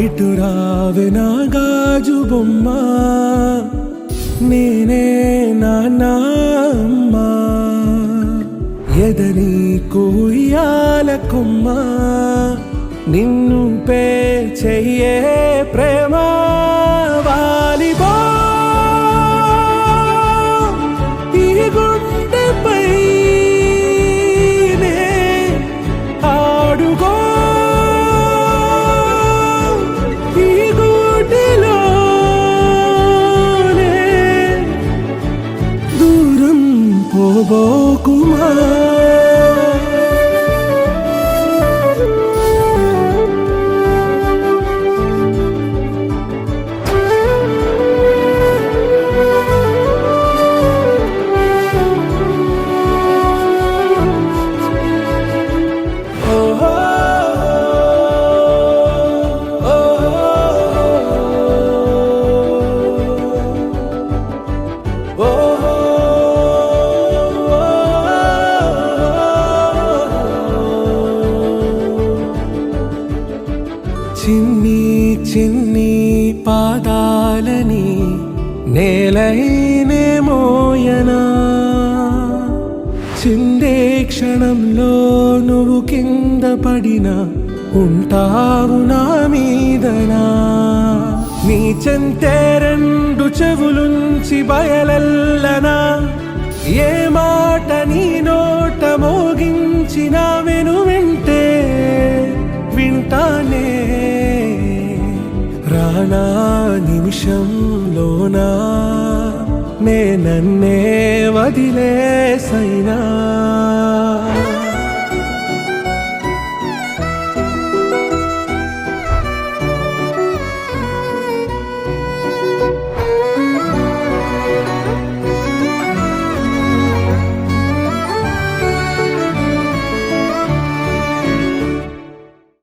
ఇటు రావే నా గాజు బొమ్మ, నేనే నాన్న అమ్మా. ఎదని కొయ్యాల కొమ్మ, నిన్ను పే చెయ్యే ప్రేమ. వాలిబా ఈ గుండెపై ఆడుగో, ఈ గూటిలోనే దూరం పోబోకుమా. చిన్ని చిన్ని పాదాలని నేలైనే మోయనా, చిందే క్షణంలో నువ్వు కింద పడినా ఉంటావు నా మీదనా. నీ చెంతే రెండు చెవులుంచి బయలెల్లనా, ఏ మాట నీ నోట మోగించిన వెను వింటే వింటానే. రానా నిమిషంలోనా నే నన్నే వదిలేసైనా.